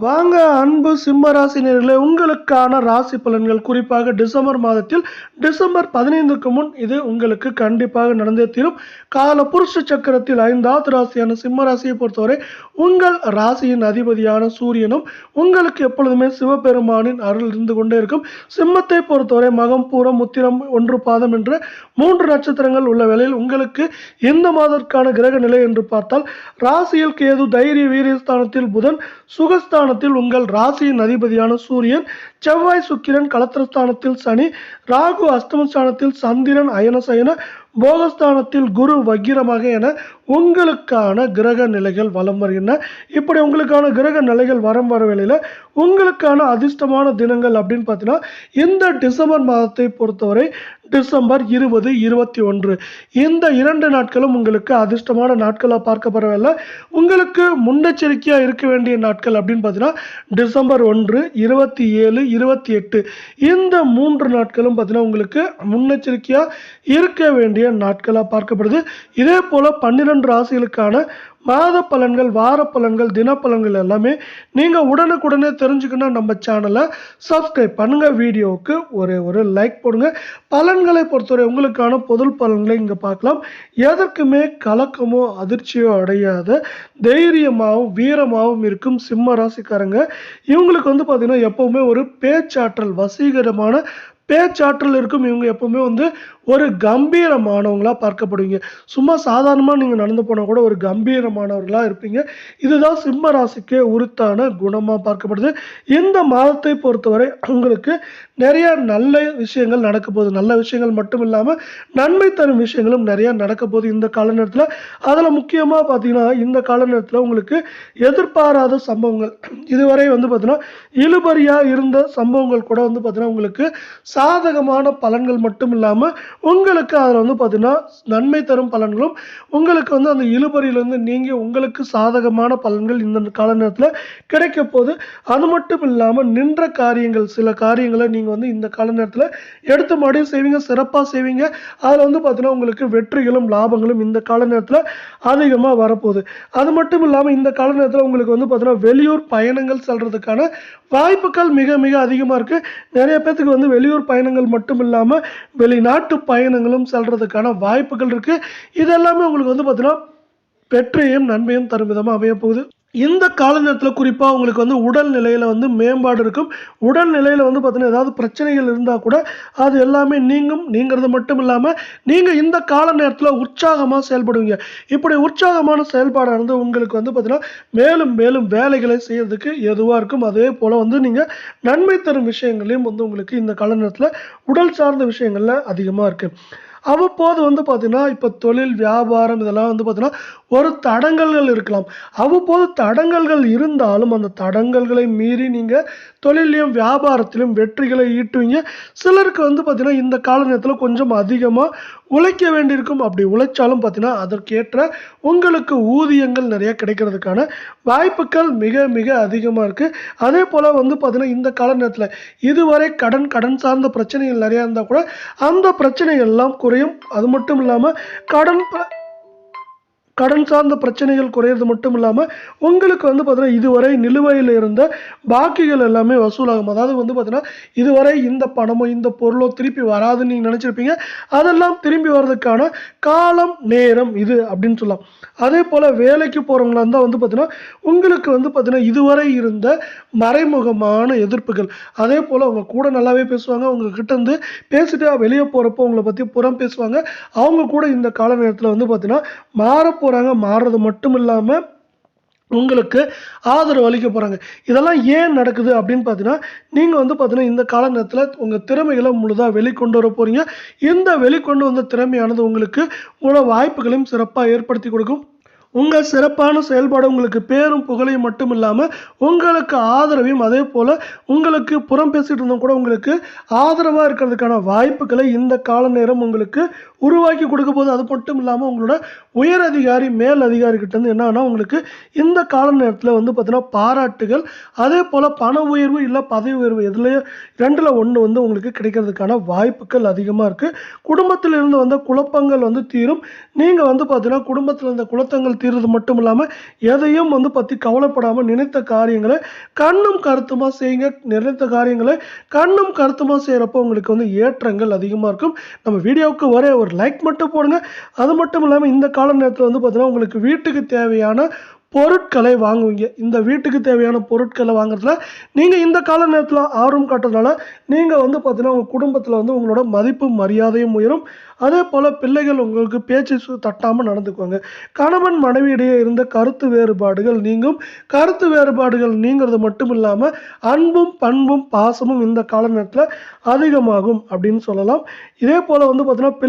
வாங்க அன்பு சிம்ம ராசினியர்களே, உங்களுக்கான ராசி பலன்கள் குறிப்பாக டிசம்பர் மாதத்தில் டிசம்பர் 15க்கு முன் இது உங்களுக்கு கண்டிப்பாக நடந்தே தீரும். கால புருஷ சக்கரத்தில் 5வது ராசியான சிம்ம ராசியை பொறுத்தவரை உங்கள் ராசியின் அதிபதியான சூரியனும் உங்களுக்கு எப்பொழுதுமே சிவபெருமானின் அருள் இருந்து கொண்டே இருக்கும். சிம்மத்தை பொறுத்தவரை மகம், பூரம், உத்திரம், 1 பாதம் என்ற 3 நட்சத்திரங்கள் உள்ள வேளையில் உங்களுக்கு இந்த மாதத்திற்கான கிரக நிலை என்று பார்த்தால் ராசியில் கேது, தைரிய வீரியஸ்தானத்தில் புதன், சுகஸ்தானத்தில் உங்கள் ராசியின் அதிபதியான சூரியன், செவ்வாய் சுக்கிரன், களத்திரஸ்தானத்தில் சனி, ராகு அஷ்டமஸ்தானத்தில் சந்திரன், அயனசயன போகஸ்தானத்தில் குரு வக்கிரமாக என உங்களுக்கான கிரக நிலைகள் வலம் வருகின்றன. இப்படி உங்களுக்கான கிரக நிலைகள் வர வேளையில் உங்களுக்கான அதிர்ஷ்டமான தினங்கள் அப்படின்னு பார்த்தீங்கன்னா இந்த டிசம்பர் மாதத்தை பொறுத்தவரை டிசம்பர் 20, 21 இந்த 2 நாட்களும் உங்களுக்கு அதிர்ஷ்டமான நாட்களாக பார்க்கப்படவில்லை. உங்களுக்கு முன்னெச்சரிக்கையாக இருக்க வேண்டிய நாட்கள் அப்படின்னு பார்த்தீங்கன்னா டிசம்பர் 1, 27, 28 இந்த 3 நாட்களும் பார்த்தீங்கன்னா உங்களுக்கு முன்னெச்சரிக்கையாக இருக்க வேண்டிய நாட்களாக பார்க்கப்படுது. இதே போல 12 ராசிகளுக்கான மாத பலன்கள், வார பலன்கள், தின பலன்கள் எல்லாமே நீங்கள் உடனுக்குடனே தெரிஞ்சுக்கணும். நம்ம சேனலை சப்ஸ்கிரைப் பண்ணுங்க, வீடியோவுக்கு ஒரு லைக் போடுங்க. பலன்களை பொறுத்தவரை உங்களுக்கான பொது பலன்களை இங்கே பார்க்கலாம். எதற்குமே கலக்கமோ அதிர்ச்சியோ அடையாத தைரியமாகவும் வீரமாகவும் இருக்கும் சிம்ம ராசிக்காரங்க. இவங்களுக்கு பார்த்தீங்கன்னா எப்பவுமே ஒரு பேச்சாற்றல், வசீகரமான பேச்சாற்றல் இருக்கும். இவங்க எப்பவுமே ஒரு கம்பீரமானவங்களாக பார்க்கப்படுவீங்க. சும்மா சாதாரணமாக நீங்கள் நடந்து போனால் கூட ஒரு கம்பீரமானவர்களாக இருப்பீங்க. இதுதான் சிம்ம ராசிக்கு உரித்தான குணமாக பார்க்கப்படுது. இந்த மாதத்தை பொறுத்தவரை உங்களுக்கு நிறைய நல்ல விஷயங்கள் நடக்க போகுது. நல்ல விஷயங்கள் மட்டும் இல்லாமல் நன்மை தரும் விஷயங்களும் நிறைய நடக்க போகுது இந்த கால நேரத்தில். அதில் முக்கியமாக பார்த்தீங்கன்னா இந்த கால நேரத்தில் உங்களுக்கு எதிர்பாராத சம்பவங்கள், இதுவரை பார்த்தீங்கன்னா இழுபறியாக இருந்த சம்பவங்கள் கூட பார்த்தீங்கன்னா உங்களுக்கு சாதகமான பலன்கள் மட்டும் இல்லாமல் உங்களுக்கு அதில் பார்த்தீங்கன்னா நன்மை தரும் பலன்களும் உங்களுக்கு அந்த இழுபறியிலிருந்து நீங்கி உங்களுக்கு சாதகமான பலன்கள் இந்த கால நேரத்தில் கிடைக்க போகுது. அது மட்டும் இல்லாமல் நின்ற காரியங்கள், சில காரியங்களை நீங்கள் இந்த கால நேரத்தில் எடுத்து மறுபடியும் செய்வீங்க, சிறப்பாக செய்வீங்க. அதில் பார்த்தீங்கன்னா உங்களுக்கு வெற்றிகளும் லாபங்களும் இந்த கால நேரத்தில் அதிகமாக வரப்போகுது. அது மட்டும் இல்லாமல் இந்த கால நேரத்தில் உங்களுக்கு பார்த்தீங்கன்னா வெளியூர் பயணங்கள் செல்றதுக்கான வாய்ப்புகள் மிக மிக அதிகமாக இருக்குது. நிறைய பேர்த்துக்கு வெளியூர் பயணங்கள் மட்டும் இல்லாமல் வெளிநாட்டு பயணங்களும் செல்றதுக்கான வாய்ப்புகள் இருக்குது. இதெல்லாமே உங்களுக்கு பார்த்தீங்கன்னா வெற்றியையும் நன்மையும் தரும் விதமாக அமைய போகுது. இந்த கால நேரத்தில் குறிப்பாக உங்களுக்கு உடல் நிலையில் மேம்பாடு இருக்கும். உடல் நிலையில் பார்த்தீங்கன்னா ஏதாவது பிரச்சனைகள் இருந்தால் கூட அது எல்லாமே நீங்கிறது மட்டும் இல்லாமல் நீங்கள் இந்த கால நேரத்தில் உற்சாகமாக செயல்படுவீங்க. இப்படி உற்சாகமான செயல்பாடானது உங்களுக்கு பார்த்தீங்கன்னா மேலும் மேலும் வேலைகளை செய்யறதுக்கு எதுவாக இருக்கும். அதே போல் நீங்கள் நன்மை தரும் விஷயங்களையும் உங்களுக்கு இந்த கால நேரத்தில் உடல் சார்ந்த விஷயங்களில் அதிகமாக இருக்குது. அவ்வப்போது பார்த்தீங்கன்னா இப்போ தொழில், வியாபாரம் இதெல்லாம் பார்த்தீங்கன்னா ஒரு தடங்கல்கள் இருக்கலாம். அவ்வப்போது தடங்கல்கள் இருந்தாலும் அந்த தடங்கல்களை மீறி நீங்கள் தொழிலையும் வியாபாரத்திலும் வெற்றிகளை ஈட்டுவீங்க. சிலருக்கு பார்த்தீங்கன்னா இந்த கால நேரத்தில் கொஞ்சம் அதிகமாக உழைக்க வேண்டியிருக்கும். அப்படி உழைச்சாலும் பார்த்தீங்கன்னா அதற்கேற்ற உங்களுக்கு ஊதியங்கள் நிறைய கிடைக்கிறதுக்கான வாய்ப்புகள் மிக மிக அதிகமாக இருக்குது. அதே போல் பார்த்தீங்கன்னா இந்த கால நேரத்தில் இதுவரை கடன் சார்ந்த பிரச்சனைகள் நிறையா இருந்தால் கூட அந்த பிரச்சனைகள் எல்லாம் குறையும். அது மட்டும் இல்லாமல் கடன் சார்ந்த பிரச்சனைகள் குறையிறது மட்டும் இல்லாமல் உங்களுக்கு பார்த்தீங்கன்னா இதுவரை நிலுவையில் இருந்த பாக்கிகள் எல்லாமே வசூலாகும். அதாவது பார்த்தீங்கன்னா இதுவரை இந்த பணமோ இந்த பொருளோ திருப்பி வராதுன்னு நீங்கள் நினச்சிருப்பீங்க. அதெல்லாம் திரும்பி வர்றதுக்கான காலம், நேரம் இது அப்படின்னு சொல்லலாம். அதே போல் வேலைக்கு போகிறவங்களா இருந்தால் பார்த்தீங்கன்னா உங்களுக்கு பார்த்தீங்கன்னா இதுவரை இருந்த மறைமுகமான எதிர்ப்புகள், அதே போல் அவங்க கூட நல்லாவே பேசுவாங்க, உங்ககிட்ட பேசிட்டு வெளியே போகிறப்போ உங்களை பற்றி புறம் பேசுவாங்க. அவங்க கூட இந்த கால நேரத்தில் பார்த்தீங்கன்னா போகிறாங்க. மாறுறது மட்டும் இல்லாமல் உங்களுக்கு ஆதரவு அளிக்க போகிறாங்க. இதெல்லாம் ஏன் நடக்குது அப்படின்னு பார்த்தீங்கன்னா நீங்கள் பார்த்தீங்கன்னா இந்த கால நேரத்தில் உங்கள் திறமைகளை முழுதாக வெளிக்கொண்டு வர போகிறீங்க. இந்த வெளிக்கொண்டு வந்த திறமையானது உங்களுக்கு வாய்ப்புகளையும் சிறப்பாக ஏற்படுத்தி கொடுக்கும். உங்கள் சிறப்பான செயல்பாடு உங்களுக்கு பேரும் புகழையும் மட்டும் இல்லாமல் உங்களுக்கு ஆதரவையும், அதே போல் உங்களுக்கு புறம் பேசிகிட்டு இருந்தோம் கூட உங்களுக்கு ஆதரவாக இருக்கிறதுக்கான வாய்ப்புகளை இந்த கால நேரம் உங்களுக்கு உருவாக்கி கொடுக்க போது. அது மட்டும் இல்லாமல் உங்களோட உயர் அதிகாரி, மேல் அதிகாரிகிட்டேருந்து என்னன்னா உங்களுக்கு இந்த கால நேரத்தில் பார்த்தீங்கன்னா பாராட்டுகள், அதே போல் பண உயர்வு இல்லை பதவி உயர்வு எதுலேயோ 2ல் 1 உங்களுக்கு கிடைக்கிறதுக்கான வாய்ப்புகள் அதிகமாக இருக்குது. குடும்பத்தில் இருந்து வந்த குழப்பங்கள் தீரும். நீங்கள் பார்த்தீங்கன்னா குடும்பத்தில் இருந்த குழப்பங்கள் தீர்றது மட்டும் இல்லாமல் எதையும் வந்து பற்றி கவலைப்படாமல் நினைத்த காரியங்களை கண்ணும் கருத்துமாக செய்யுங்க. நினைத்த காரியங்களை கண்ணும் கருத்துமாக செய்கிறப்போ உங்களுக்கு வந்து ஏற்றங்கள் அதிகமாக இருக்கும். நம்ம வீடியோவுக்கு ஒரே ஒரு லைக் மட்டும் போடுங்க. அது மட்டும் இல்லாமல் இந்த கால நேரத்தில் வந்து பார்த்தீங்கன்னா உங்களுக்கு வீட்டுக்கு தேவையான பொருட்களை வாங்குவீங்க. இந்த வீட்டுக்கு தேவையான பொருட்களை வாங்குறதுல நீங்கள் இந்த கால நேரத்தில் ஆர்வம் காட்டுறதுனால நீங்கள் வந்து பார்த்தீங்கன்னா உங்கள் குடும்பத்தில் வந்து உங்களோட மதிப்பு மரியாதையும் உயரும். அதே போல் பிள்ளைகள் உங்களுக்கு பேச்சு தட்டாமல் நடந்துக்குவாங்க. கணவன் மனைவியிடையே இருந்த கருத்து வேறுபாடுகள் நீங்கும். கருத்து வேறுபாடுகள் நீங்கிறது மட்டும் இல்லாமல் அன்பும் பண்பும் பாசமும் இந்த கால நேரத்தில் அதிகமாகும் அப்படின்னு சொல்லலாம். இதே போல் வந்து பார்த்தீங்கன்னா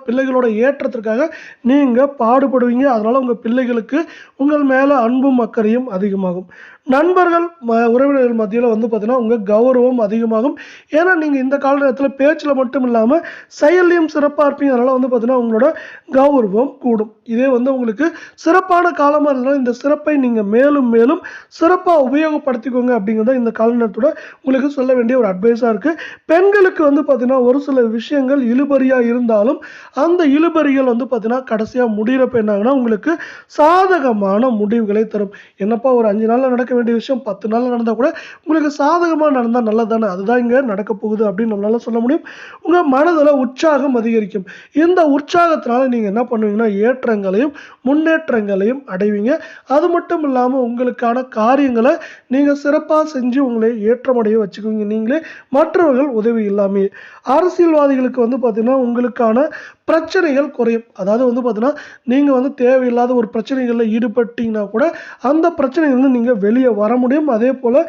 பிள்ளைகளோட ஏற்றத்திற்காக நீங்கள் பாடுபடுவீங்க. அதனால் உங்கள் பிள்ளைகளுக்கு உங்கள் மேலே அன்பும் அக்கறையும் அதிகமாகும். நண்பர்கள் உறவினர்கள் மத்தியில் வந்து பார்த்தீங்கன்னா உங்கள் கௌரவம் அதிகமாகும். ஏன்னா நீங்கள் இந்த கால நேரத்தில் பேச்சில் மட்டும் இல்லாமல் செயல்லையும் சிறப்பாக இருப்பீங்க. அதனால் வந்து பார்த்தீங்கன்னா உங்களோட கௌரவம் கூடும். இதே வந்து உங்களுக்கு சிறப்பான காலமாக இருந்தாலும் இந்த சிறப்பை நீங்கள் மேலும் மேலும் சிறப்பாக உபயோகப்படுத்திக்கோங்க அப்படிங்கிறத இந்த கால நேரத்தோட உங்களுக்கு சொல்ல வேண்டிய ஒரு அட்வைஸாக இருக்குது. பெண்களுக்கு வந்து பார்த்தீங்கன்னா ஒரு சில விஷயங்கள் இழுபறியாக இருந்தாலும் அந்த இழுபறிகள் வந்து பார்த்தீங்கன்னா கடைசியாக முடிகிறப்ப என்னாங்கன்னா உங்களுக்கு சாதகமான முடிவுகளை தரும். என்னப்பா ஒரு 5 நாளில் நடக்க வேண்டிய விஷயம் 10 நாளில் நடந்தால் கூட உங்களுக்கு சாதகமாக நடந்தால் நல்லதானே, அதுதான் இங்கே நடக்க போகுது அப்படின்னு நம்மளால சொல்ல முடியும். உங்கள் மனதில் உற்சாகம் அதிகரிக்கும். இந்த உற்சாகத்தினால நீங்கள் என்ன பண்ணுவீங்கன்னா ஏற்றங்களையும் முன்னேற்றங்களையும் அடைவீங்க. அது மட்டும் இல்லாமல் உங்களுக்கான காரியங்களை நீங்கள் சிறப்பாக செஞ்சு உங்களை ஏற்றமடைய வச்சுக்குவீங்க. நீங்களே மற்றவர்கள் உதவி இல்லாமல். அரசியல்வாதிகளுக்கு வந்து பார்த்தீங்கன்னா உங்களுக்கான பிரச்சனைகள் குறையும். அதாவது வந்து பார்த்தீங்கன்னா நீங்கள் வந்து தேவையில்லாத ஒரு பிரச்சனைகளில் ஈடுபட்டீங்கன்னா கூட அந்த பிரச்சனைகள் நீங்கள் வெளியே வர முடியும். அதே போல்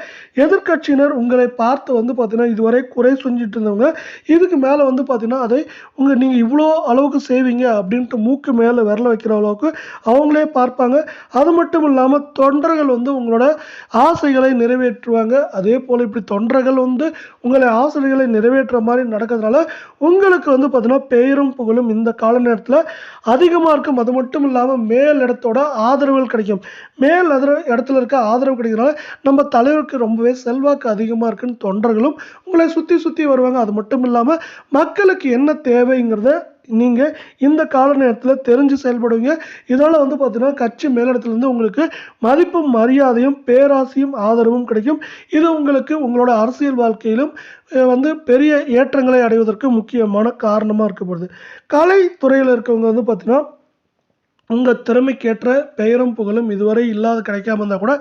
எதிர்க்கட்சியினர் உங்களை பார்த்து வந்து பார்த்தீங்கன்னா இதுவரை குறை செஞ்சுட்டு இருந்தவங்க இதுக்கு மேலே வந்து பார்த்தீங்கன்னா அதை நீங்கள் இவ்வளோ அளவுக்கு செய்வீங்க அப்படின்ட்டு மூக்கு மேலே விரல வைக்கிற அளவுக்கு அவங்களே பார்ப்பாங்க. அது மட்டும் இல்லாமல் தொண்டர்கள் வந்து உங்களோட ஆசைகளை நிறைவேற்றுவாங்க. அதே போல் இப்படி தொண்டர்கள் வந்து உங்களை ஆசைகளை நிறைவேற்ற மாதிரி நடக்கிறதுனால உங்களுக்கு வந்து பார்த்தீங்கன்னா பெயரும் புகழும் இந்த கால நேரத்தில் அதிகமாக இருக்கும். அது மட்டும் இல்லாமல் மேல் இடத்தோட ஆதரவுகள் கிடைக்கும். மேல் இடத்துல இருக்க ஆதரவு கிடைக்கிறதுனால நம்ம தலைவருக்கு ரொம்பவே செல்வாக்கு அதிகமாக இருக்குன்னு தொண்டர்களும் உங்களை சுற்றி வருவாங்க. அது மட்டும் இல்லாமல் மக்களுக்கு என்ன தேவைங்கிறத நீங்கள் இந்த கால நேரத்தில் தெரிஞ்சு செயல்படுவீங்க. இதனால் வந்து பார்த்தீங்கன்னா கட்சி மேலிடத்துலேருந்து உங்களுக்கு மதிப்பும் மரியாதையும் பேராசையும் ஆதரவும் கிடைக்கும். இது உங்களுக்கு உங்களோட அரசியல் வாழ்க்கையிலும் வந்து பெரிய ஏற்றங்களை அடைவதற்கு முக்கியமான காரணமாக இருக்கப்படுது. கலைத்துறையில் இருக்கவங்க வந்து பார்த்தீங்கன்னா உங்கள் திறமைக்கேற்ற பெயரும் புகழும் இதுவரை இல்லாத கிடைக்காம இருந்தால் கூட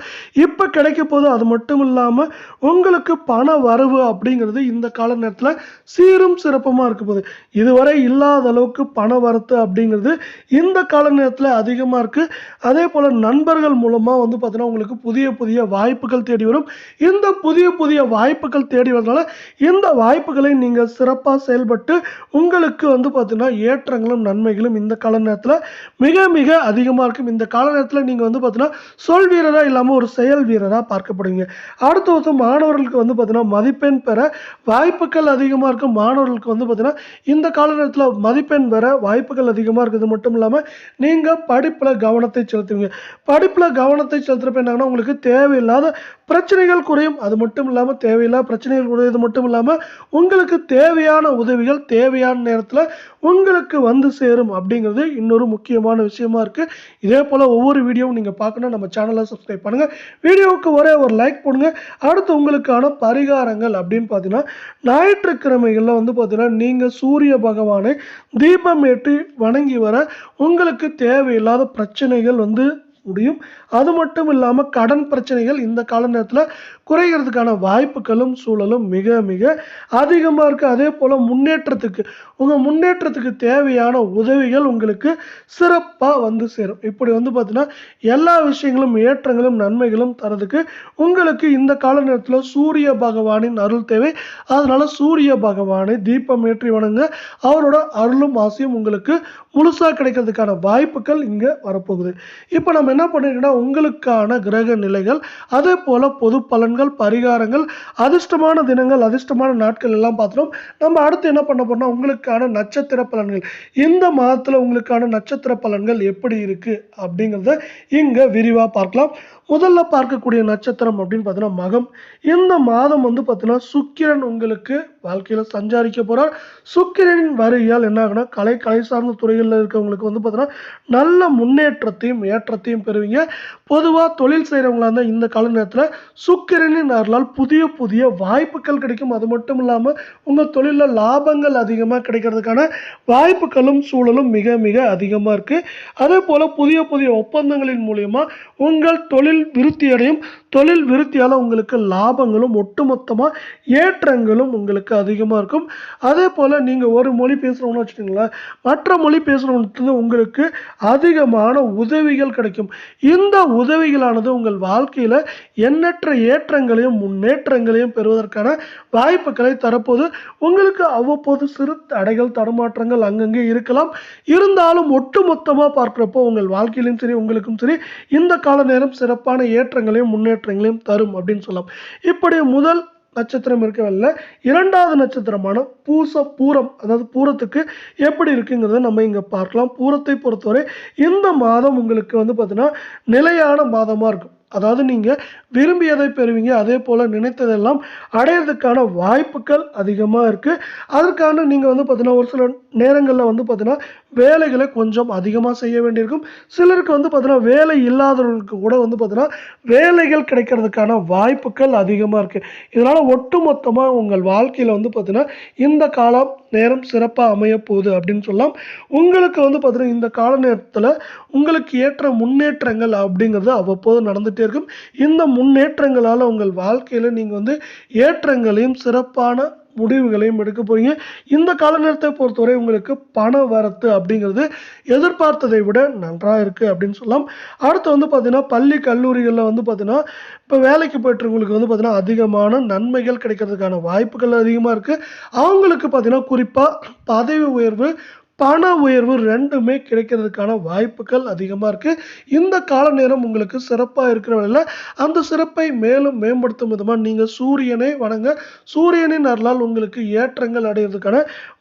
இப்போ கிடைக்க போது. அது மட்டும் இல்லாமல் உங்களுக்கு பண வரவு அப்படிங்கிறது இந்த கால நேரத்தில் சீரும் சிறப்புமாக இருக்க போகுது. இதுவரை இல்லாத அளவுக்கு பண வரத்து அப்படிங்கிறது இந்த கால நேரத்தில் அதிகமாக இருக்குது. அதே போல் நண்பர்கள் மூலமாக வந்து பார்த்தீங்கன்னா உங்களுக்கு புதிய புதிய வாய்ப்புகள் தேடி வரும். இந்த புதிய வாய்ப்புகள் தேடி வரதுனால இந்த வாய்ப்புகளை நீங்கள் சிறப்பாக செயல்பட்டு உங்களுக்கு வந்து பார்த்தீங்கன்னா ஏற்றங்களும் நன்மைகளும் இந்த கால நேரத்தில் மிக மிக அதிகமாக இருக்கும். இந்த கால நேரத்தில் நீங்கள் வந்து பார்த்தீங்கன்னா சொல் வீரராக இல்லாமல் ஒரு செயல் வீரராக பார்க்கப்படுவீங்க. அடுத்த மாணவர்களுக்கு வந்து பார்த்தீங்கன்னா மதிப்பெண் பெற வாய்ப்புகள் அதிகமாக இருக்கும். மாணவர்களுக்கு வந்து பார்த்தீங்கன்னா இந்த கால நேரத்தில் மதிப்பெண் பெற வாய்ப்புகள் அதிகமாக இருக்குது. மட்டும் இல்லாமல் நீங்கள் படிப்பில் கவனத்தை செலுத்துவீங்க. படிப்பில் கவனத்தை செலுத்துகிறப்ப என்னன்னா உங்களுக்கு தேவையில்லாத பிரச்சனைகள் குறையும். அது மட்டும் இல்லாமல் தேவையில்லாத பிரச்சனைகள் குறையது மட்டும் இல்லாமல் உங்களுக்கு தேவையான உதவிகள் தேவையான நேரத்தில் உங்களுக்கு வந்து சேரும் அப்படிங்கிறது இன்னொரு முக்கியமான விஷயமா இருக்குது. இதே போல் ஒவ்வொரு வீடியோவும் நீங்கள் பார்க்கணும் நம்ம சேனலை சப்ஸ்கிரைப் பண்ணுங்கள். வீடியோவுக்கு ஒரே ஒரு லைக் போடுங்க. அடுத்து உங்களுக்கான பரிகாரங்கள் அப்படின்னு பார்த்தீங்கன்னா ஞாயிற்றுக்கிழமைகளில் வந்து பார்த்தீங்கன்னா நீங்கள் சூரிய பகவானை தீபம் ஏற்றி வணங்கி வர உங்களுக்கு தேவையில்லாத பிரச்சனைகள் வந்து முடியும். அது மட்டும் இல்லாமல் கடன் பிரச்சனைகள் இந்த கால நேரத்தில் குறைகிறதுக்கான வாய்ப்புகளும் சூழலும் மிக மிக அதிகமாக இருக்குது. அதே போல் உங்கள் முன்னேற்றத்துக்கு தேவையான உதவிகள் உங்களுக்கு சிறப்பாக வந்து சேரும். இப்படி வந்து பார்த்தீங்கன்னா எல்லா விஷயங்களும் ஏற்றங்களும் நன்மைகளும் தரதுக்கு உங்களுக்கு இந்த கால நேரத்தில் சூரிய பகவானின் அருள் தேவை. அதனால் சூரிய பகவானை தீபம் ஏற்றி வணங்க அவரோட அருளும் ஆசையும் உங்களுக்கு முழுசாக கிடைக்கிறதுக்கான வாய்ப்புகள் இங்கே வரப்போகுது. இப்போ நம்ம என்ன பண்ணிருக்கோம்னா உங்களுக்கான கிரக நிலைகள் அதே போல் பொது பலன்கள் பரிகாரங்கள் அதிர்ஷ்டமான தினங்கள் அதிர்ஷ்டமான நாட்கள் எல்லாம் பார்த்துட்டோம். நம்ம அடுத்து என்ன பண்ண போறோம்னா உங்களுக்கான நட்சத்திர பலன்கள் இந்த மாதத்தில் உங்களுக்கான நட்சத்திர பலன்கள் எப்படி இருக்கு அப்படிங்கிறத இங்கே விரிவாக பார்க்கலாம். முதல்ல பார்க்கக்கூடிய நட்சத்திரம் அப்படின்னு பார்த்தீங்கன்னா மகம். இந்த மாதம் வந்து பார்த்தீங்கன்னா சுக்கிரன் உங்களுக்கு வாழ்க்கையில் சஞ்சாரிக்க போகிறார். சுக்கிரனின் வருகையால் என்ன ஆகுனா கலை சார்ந்த துறைகளில் இருக்கவங்களுக்கு வந்து பார்த்தீங்கன்னா நல்ல முன்னேற்றத்தையும் ஏற்றத்தையும் பெறுவீங்க. பொதுவாக தொழில் செய்கிறவங்களா இருந்தால் இந்த கால நேரத்தில் சுக்கிரனின் அருளால் புதிய புதிய வாய்ப்புகள் கிடைக்கும். அது மட்டும் இல்லாமல் உங்கள் தொழிலில் லாபங்கள் அதிகமாக கிடைக்கிறதுக்கான வாய்ப்புகளும் சூழலும் மிக மிக அதிகமாக இருக்குது. அதே போல் புதிய புதிய ஒப்பந்தங்களின் மூலியமாக உங்கள் தொழில் விருத்தியடையும். தொழில் விருத்தியால் உங்களுக்கு லாபங்களும் ஒட்டுமொத்தமாக ஏற்றங்களும் உங்களுக்கு அதிகமாக இருக்கும். அதே போல் நீங்கள் ஒரு மொழி பேசுகிறவங்கன்னு வச்சுக்கோங்களேன், மற்ற மொழி பேசுகிறவங்களுக்கு உங்களுக்கு அதிகமான உதவிகள் கிடைக்கும். இந்த உதவிகளானது உங்கள் வாழ்க்கையில் எண்ணற்ற ஏற்றங்களையும் முன்னேற்றங்களையும் பெறுவதற்கான வாய்ப்புகளை தரப்போது. உங்களுக்கு அவ்வப்போது சிறு தடைகள் தடுமாற்றங்கள் அங்கங்கே இருக்கலாம். இருந்தாலும் ஒட்டுமொத்தமாக பார்க்குறப்போ உங்கள் வாழ்க்கையிலும் சரி உங்களுக்கும் சரி இந்த கால நேரம் சிறப்பான ஏற்றங்களையும் முன்னேற்றங்களையும் தரும் அப்படின்னு சொல்லலாம். இப்படி முதல் நட்சத்திரம் இருக்கவில்லை. இரண்டாவது நட்சத்திரமான பூரம், அதாவது பூரத்துக்கு எப்படி இருக்குங்கிறத நம்ம இங்கே பார்க்கலாம். பூரத்தை பொறுத்தவரை இந்த மாதம் உங்களுக்கு வந்து பார்த்தீங்கன்னா நிலையான மாதமாக இருக்கும். அதாவது நீங்கள் விரும்பியதை பெறுவீங்க. அதே போல் நினைத்ததெல்லாம் அடையிறதுக்கான வாய்ப்புகள் அதிகமாக இருக்குது. அதற்கான நீங்கள் வந்து பார்த்தீங்கன்னா ஒரு சில நேரங்களில் வந்து பார்த்தீங்கன்னா வேலைகளை கொஞ்சம் அதிகமாக செய்ய வேண்டியிருக்கும். சிலருக்கு வந்து பார்த்தீங்கன்னா வேலை இல்லாதவர்களுக்கு கூட வந்து பார்த்தீங்கன்னா வேலைகள் கிடைக்கிறதுக்கான வாய்ப்புகள் அதிகமாக இருக்குது. இதனால் ஒட்டுமொத்தமாக உங்கள் வாழ்க்கையில் வந்து பார்த்தீங்கன்னா இந்த காலம் நேரம் சிறப்பாக அமைய போகுது அப்படின்னு சொல்லலாம். உங்களுக்கு வந்து பார்த்தீங்கன்னா இந்த கால நேரத்தில் உங்களுக்கு ஏற்ற முன்னேற்றங்கள் அப்படிங்கிறது அவ்வப்போது நடந்துகிட்டே இருக்கும். இந்த முன்னேற்றங்களால் உங்கள் வாழ்க்கையில் நீங்கள் வந்து ஏற்றங்களையும் சிறப்பான முடிவுகளையும் எடுக்க போறீங்க. இந்த கால நேரத்தை பொறுத்தவரை உங்களுக்கு பண வரத்து அப்படிங்கிறது எதிர்பார்த்ததை விட நன்றாக இருக்குது அப்படின்னு சொல்லலாம். அடுத்து வந்து பார்த்தீங்கன்னா பள்ளி கல்லூரிகளில் வந்து பார்த்தீங்கன்னா இப்போ வேலைக்கு போய்ட்டுருவங்களுக்கு வந்து பார்த்தீங்கன்னா அதிகமான நன்மைகள் கிடைக்கிறதுக்கான வாய்ப்புகள் அதிகமாக இருக்குது. அவங்களுக்கு பார்த்தீங்கன்னா குறிப்பாக பதவி உயர்வு பண உயர்வு ரெண்டுமே கிடைக்கிறதுக்கான வாய்ப்புகள் அதிகமாக இருக்குது. இந்த கால நேரம் உங்களுக்கு சிறப்பாக இருக்கிற வேளையில் அந்த சிறப்பை மேலும் மேம்படுத்தும் விதமாக நீங்கள் சூரியனை வணங்க. சூரியனின் அருளால் உங்களுக்கு ஏற்றங்கள் அடைகிறதுக்கான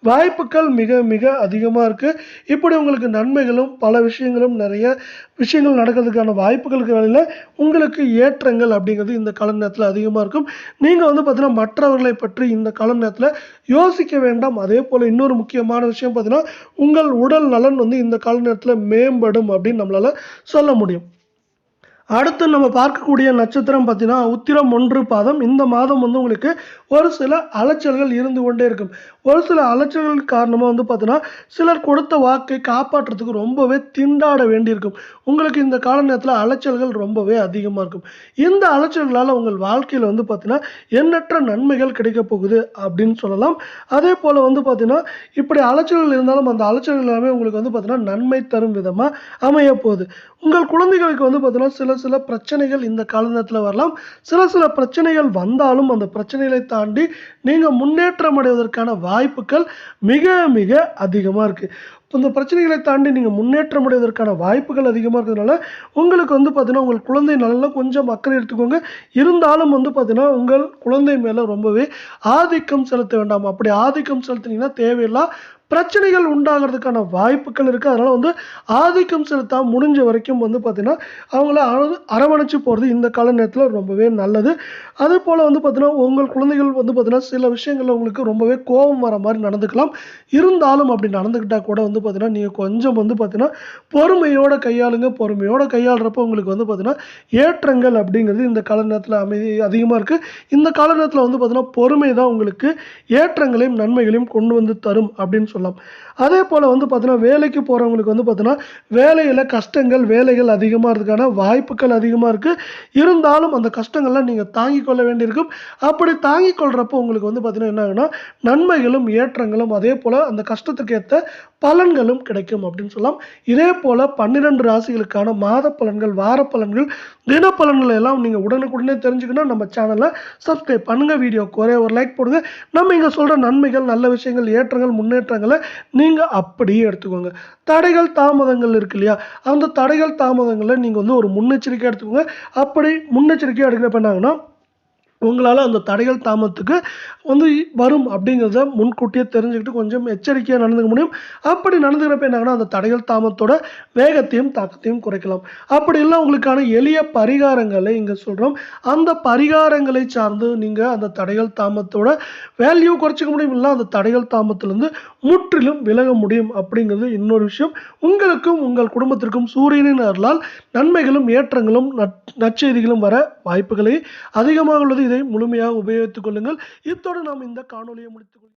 வாய்ப்புகள் மிக மிக அதிகமாக இருக்குது. இப்படி உங்களுக்கு நன்மைகளும் பல விஷயங்களும் நிறைய விஷயங்கள் நடக்கிறதுக்கான வாய்ப்புகளுக்கு வேலையில் உங்களுக்கு ஏற்றங்கள் அப்படிங்கிறது இந்த கால நேரத்தில் அதிகமாக இருக்கும். நீங்கள் வந்து பார்த்தீங்கன்னா மற்றவர்களை பற்றி இந்த கால நேரத்தில் யோசிக்க வேண்டாம். அதே போல் இன்னொரு முக்கியமான விஷயம் பார்த்தீங்கன்னா உங்கள் உடல் நலன் வந்து இந்த கால நேரத்தில் மேம்படும் அப்படின்னு நம்மளால சொல்ல முடியும். அடுத்து நம்ம பார்க்கக்கூடிய நட்சத்திரம் பார்த்தீங்கன்னா உத்திரம் 1 பாதம். இந்த மாதம் வந்து உங்களுக்கு ஒரு சில அலைச்சல்கள் இருந்து கொண்டே இருக்கும். ஒரு சில அலைச்சல்கள் காரணமாக வந்து பார்த்தீங்கன்னா சிலர் கொடுத்த வாக்கை காப்பாற்றுறதுக்கு ரொம்பவே திண்டாட வேண்டியிருக்கும். உங்களுக்கு இந்த கால நேரத்தில் அலைச்சல்கள் ரொம்பவே அதிகமாக இருக்கும். இந்த அலைச்சல்களால் உங்கள் வாழ்க்கையில் வந்து பார்த்தீங்கன்னா எண்ணற்ற நன்மைகள் கிடைக்க போகுது அப்படின்னு சொல்லலாம். அதே போல் வந்து பார்த்தீங்கன்னா இப்படி அலைச்சல்கள் இருந்தாலும் அந்த அலைச்சல்கள் எல்லாமே உங்களுக்கு வந்து பார்த்தீங்கன்னா நன்மை தரும் விதமாக அமைய போகுது. உங்கள் குழந்தைகளுக்கு வந்து பார்த்தீங்கன்னா சில பிரச்சனைகள் இந்த கால நேரத்தில் வரலாம். சில பிரச்சனைகள் வந்தாலும் அந்த பிரச்சனைகளை தாண்டி நீங்கள் முன்னேற்றம் அடைவதற்கான வாய்ப்புகள் மிக மிக அதிகமாக இருக்குது. இப்போ இந்த பிரச்சனைகளை தாண்டி நீங்கள் முன்னேற்றம் அடைவதற்கான வாய்ப்புகள் அதிகமாக இருக்கிறதுனால உங்களுக்கு வந்து பார்த்தீங்கன்னா உங்கள் குழந்தை நல்லா கொஞ்சம் அக்கறை எடுத்துக்கோங்க. இருந்தாலும் வந்து பார்த்தீங்கன்னா உங்கள் குழந்தை மேலே ரொம்பவே ஆதிக்கம் செலுத்த வேண்டாம். அப்படி ஆதிக்கம் செலுத்தினீங்கன்னா தேவையில்லா பிரச்சனைகள் உண்டாகிறதுக்கான வாய்ப்புகள் இருக்குது. அதனால் வந்து ஆதிக்கம் செலுத்தாமல் முடிஞ்ச வரைக்கும் வந்து பார்த்திங்கன்னா அவங்கள அரவணைச்சு போகிறது இந்த கால நேரத்தில் ரொம்பவே நல்லது. அதே போல் வந்து பார்த்திங்கன்னா உங்கள் குழந்தைகள் வந்து பார்த்திங்கன்னா சில விஷயங்களில் உங்களுக்கு ரொம்பவே கோபம் வர மாதிரி நடந்துக்கலாம். இருந்தாலும் அப்படி நடந்துக்கிட்டால் கூட வந்து பார்த்திங்கன்னா நீங்கள் கொஞ்சம் வந்து பார்த்திங்கன்னா பொறுமையோடு கையாளுங்க. பொறுமையோடு கையாளுறப்போ உங்களுக்கு வந்து பார்த்திங்கன்னா ஏற்றங்கள் அப்படிங்கிறது இந்த கால நேரத்தில் அதிகமாக இருக்குது. இந்த கால நேரத்தில் வந்து பார்த்திங்கன்னா பொறுமை தான் உங்களுக்கு ஏற்றங்களையும் நன்மைகளையும் கொண்டு வந்து தரும் அப்படின்னு சொல்லலாம். அதே போல் வந்து பார்த்தீங்கன்னா வேலைக்கு போகிறவங்களுக்கு வந்து பார்த்தீங்கன்னா வேலையில் கஷ்டங்கள் வேலைகள் அதிகமாக இருக்கிறதுக்கான வாய்ப்புகள் அதிகமாக இருக்குது. இருந்தாலும் அந்த கஷ்டங்கள்லாம் நீங்கள் தாங்கிக் கொள்ள வேண்டியிருக்கும். அப்படி தாங்கிக் கொள்கிறப்போ உங்களுக்கு வந்து பார்த்தீங்கன்னா என்ன ஆகுனா நன்மைகளும் ஏற்றங்களும் அதே போல் அந்த கஷ்டத்துக்கு ஏற்ற பலன்களும் கிடைக்கும் அப்படின்னு சொல்லலாம். இதே போல் 12 ராசிகளுக்கான மாத பலன்கள் வார பலன்கள் தின பலன்களை எல்லாம் நீங்கள் உடனுக்குடனே தெரிஞ்சுக்கணும். நம்ம சேனலை சப்ஸ்கிரைப் பண்ணுங்கள். வீடியோக்கு ஒரே ஒரு லைக் போடுங்க. நம்ம இங்கே சொல்கிற நன்மைகள் நல்ல விஷயங்கள் ஏற்றங்கள் முன்னேற்றங்களை நீங்கள் அப்படியே எடுத்துக்கோங்க. தடைகள் தாமதங்கள் இருக்கு இல்லையா, அந்த தடைகள் தாமதங்களை நீங்கள் வந்து ஒரு முன்னெச்சரிக்கையாக எடுத்துக்கோங்க. அப்படி முன்னெச்சரிக்கையாக எடுக்கிறப்ப என்னாங்கன்னா உங்களால அந்த தடைகள் தாமதத்துக்கு வந்து வரும் அப்படிங்கிறத முன்கூட்டியே தெரிஞ்சுக்கிட்டு கொஞ்சம் எச்சரிக்கையா நடந்துக்க முடியும். அப்படி நடந்துக்கிறப்ப என்ன ஆகும்னா, அந்த தடைகள் தாமதத்தோட வேகத்தையும், தாக்கத்தையும் குறைக்கலாம். அப்படி இல்ல உங்களுக்கான எளிய பரிகாரங்களை இங்க சொல்றோம். அந்த பரிகாரங்களை சார்ந்து நீங்க அந்த தடைகள் தாமதத்தோட வேல்யூ குறைச்சுக்க முடியும். இல்ல அந்த தடைகள் தாமதத்திலிருந்து முற்றிலும் விலக முடியும் அப்படிங்கிறது இன்னொரு விஷயம். உங்களுக்கும், உங்கள் குடும்பத்திற்கும் சூரியனின் அருளால் நன்மைகளும், ஏற்றங்களும், நற்செய்திகளும் வர வாய்ப்புகளே அதிகமாக உள்ளது. இதை முழுமையாக உபயோகித்துக் கொள்ளுங்கள். இத்தோடு நாம் இந்த காணொளியை முடித்துக் கொள்கிறோம்.